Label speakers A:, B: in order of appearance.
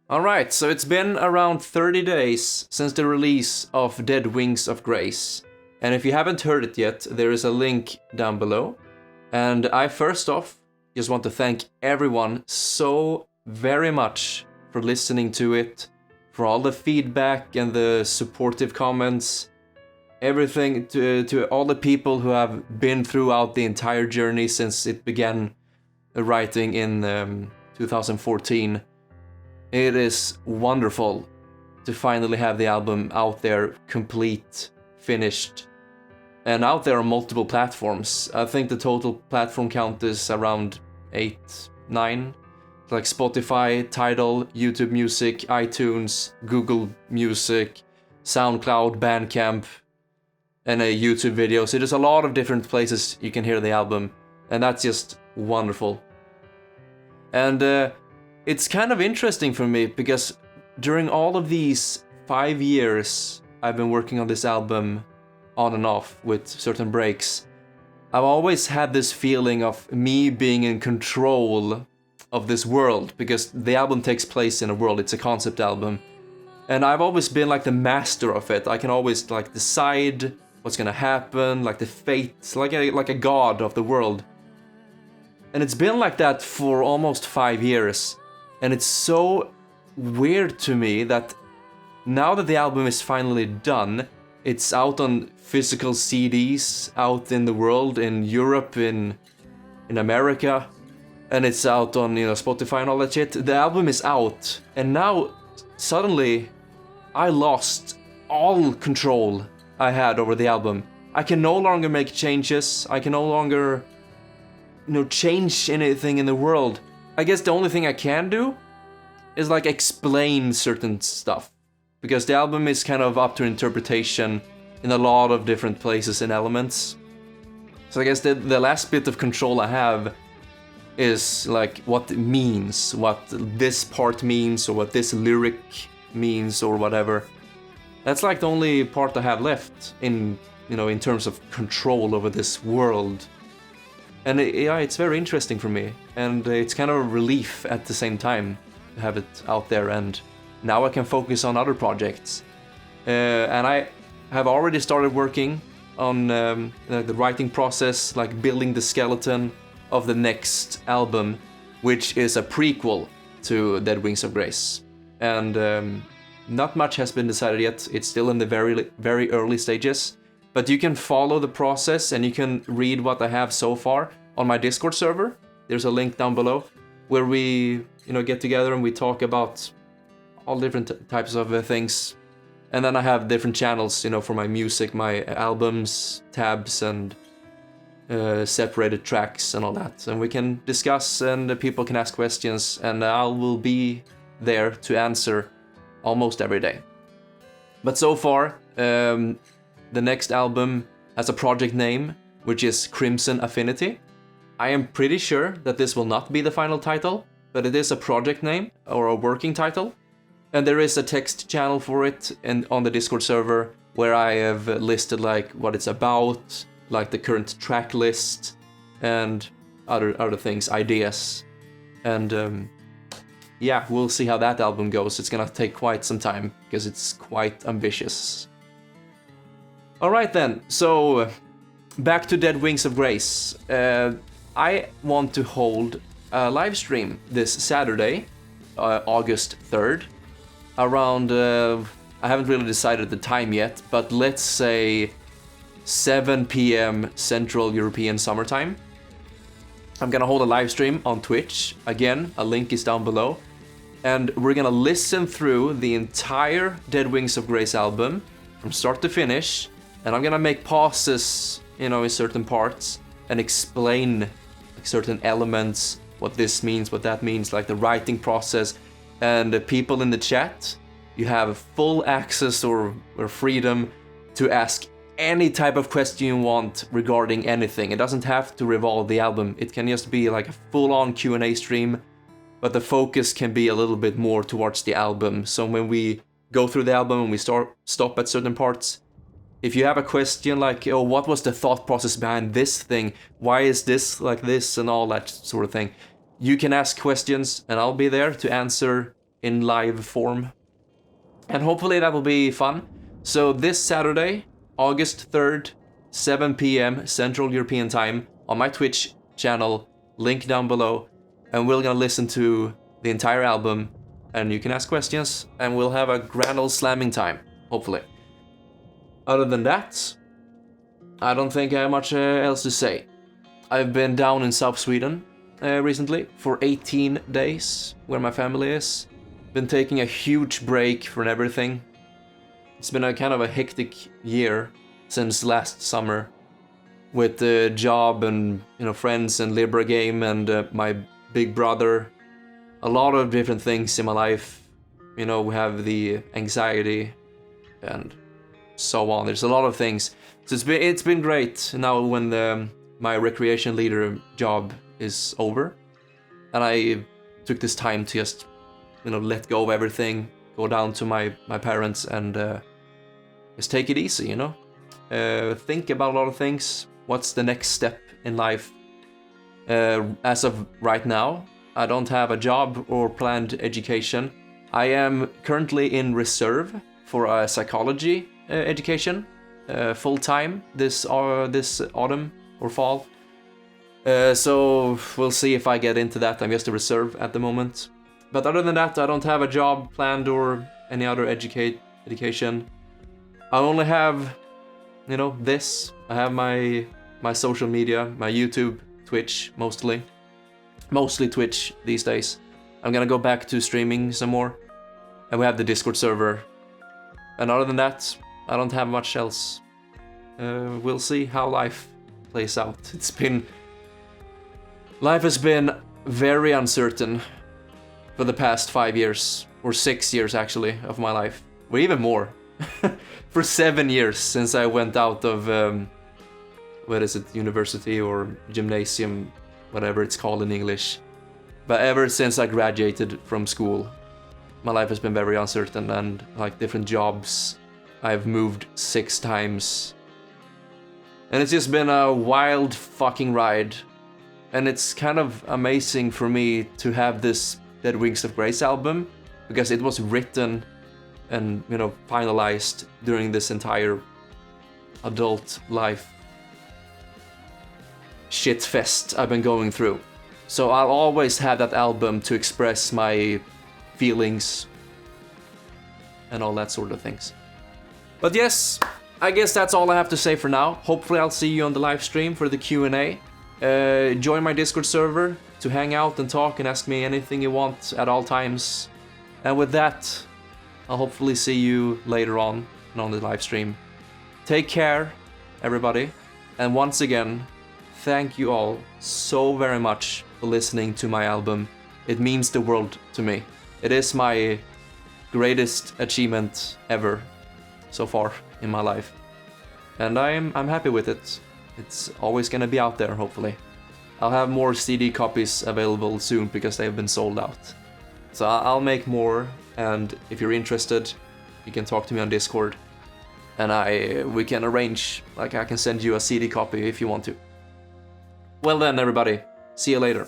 A: Alright, so it's been around 30 days since the release of Dead Wings of Grace. And if you haven't heard it yet, there is a link down below. And I first off just want to thank everyone so very much for listening to it, for all the feedback and the supportive comments, everything to all the people who have been throughout the entire journey since it began writing in 2014. It is wonderful to finally have the album out there, complete, finished, and out there on multiple platforms. I think the total platform count is around 8, 9. Like Spotify, Tidal, YouTube Music, iTunes, Google Music, SoundCloud, Bandcamp, and a YouTube video. So there's a lot of different places you can hear the album, and that's just wonderful. And it's kind of interesting for me because during all of these 5 years I've been working on this album on and off with certain breaks, I've always had this feeling of me being in control of this world, because the album takes place in a world, it's a concept album. And I've always been like the master of it. I can always like decide what's gonna happen, like the fate, like a god of the world. And it's been like that for almost 5 years. And it's so weird to me that now that the album is finally done, it's out on physical CDs out in the world, in Europe, in America, and it's out on Spotify and all that shit. The album is out, and now suddenly I lost all control I had over the album. I can no longer make changes. I can no longer change anything in the world. I guess the only thing I can do is like explain certain stuff, because the album is kind of up to interpretation in a lot of different places and elements. So I guess the last bit of control I have is like what it means, what this part means, or what this lyric means, or whatever. That's like the only part I have left in terms of control over this world. And it's very interesting for me, and it's kind of a relief at the same time to have it out there, and now I can focus on other projects. And I have already started working on the writing process, like building the skeleton of the next album, which is a prequel to Dead Wings of Grace. And not much has been decided yet, it's still in the very, very early stages. But you can follow the process and you can read what I have so far on my Discord server. There's a link down below where we, get together and we talk about all different types of things. And then I have different channels, for my music, my albums, tabs, and separated tracks and all that. And we can discuss, and people can ask questions, and I will be there to answer almost every day. But so far, the next album has a project name, which is Crimson Affinity. I am pretty sure that this will not be the final title, but it is a project name, or a working title. And there is a text channel for it on the Discord server, where I have listed like what it's about, like the current track list, and other things, ideas. And yeah, we'll see how that album goes. It's gonna take quite some time, because it's quite ambitious. Alright then, so back to Dead Wings of Grace. I want to hold a live stream this Saturday, August 3rd, around, I haven't really decided the time yet, but let's say 7 p.m. Central European Summertime. I'm gonna hold a live stream on Twitch. Again, a link is down below. And we're gonna listen through the entire Dead Wings of Grace album from start to finish. And I'm gonna make pauses, in certain parts, and explain like, certain elements, what this means, what that means, like the writing process. And the people in the chat, you have full access or freedom to ask any type of question you want regarding anything. It doesn't have to revolve the album. It can just be like a full-on Q&A stream, but the focus can be a little bit more towards the album. So when we go through the album and we stop at certain parts, if you have a question like, oh, what was the thought process behind this thing? Why is this like this? And all that sort of thing. You can ask questions and I'll be there to answer in live form. And hopefully that will be fun. So this Saturday, August 3rd, 7 p.m. Central European Time, on my Twitch channel, link down below, and we're gonna listen to the entire album, and you can ask questions, and we'll have a grand old slamming time, hopefully. Other than that, I don't think I have much else to say. I've been down in South Sweden recently for 18 days, where my family is. Been taking a huge break from everything. It's been a kind of a hectic year since last summer, with the job and friends and Libra game and my big brother. A lot of different things in my life. We have the anxiety and so on. There's a lot of things. So it's been great now when my recreation leader job is over, and I took this time to just let go of everything, go down to my parents and just take it easy, think about a lot of things. What's the next step in life? As of right now, I don't have a job or planned education. I am currently in reserve for a psychology education, full-time this autumn or fall. So we'll see if I get into that. I'm just a reserve at the moment. But other than that, I don't have a job planned or any other education. I only have, this. I have my social media, my YouTube, Twitch, mostly Twitch these days. I'm gonna go back to streaming some more, and we have the Discord server. And other than that, I don't have much else. We'll see how life plays out. Life has been very uncertain for the past 5 years, or 6 years actually, of my life, or even more. For 7 years since I went out of university or gymnasium, whatever it's called in English. But ever since I graduated from school, my life has been very uncertain, and different jobs. I've moved 6 times. And it's just been a wild fucking ride. And it's kind of amazing for me to have this Dead Wings of Grace album, because it was written and finalized during this entire adult life shitfest I've been going through. So I'll always have that album to express my feelings and all that sort of things. But yes, I guess that's all I have to say for now. Hopefully I'll see you on the live stream for the Q&A. Join my Discord server to hang out and talk and ask me anything you want at all times. And with that, I'll hopefully see you later on the live stream. Take care, everybody. And once again, thank you all so very much for listening to my album. It means the world to me. It is my greatest achievement ever so far in my life. And I'm happy with it. It's always gonna be out there, hopefully. I'll have more CD copies available soon because they've been sold out. So I'll make more, and if you're interested, you can talk to me on Discord. And we can arrange, I can send you a CD copy if you want to. Well then, everybody, see you later.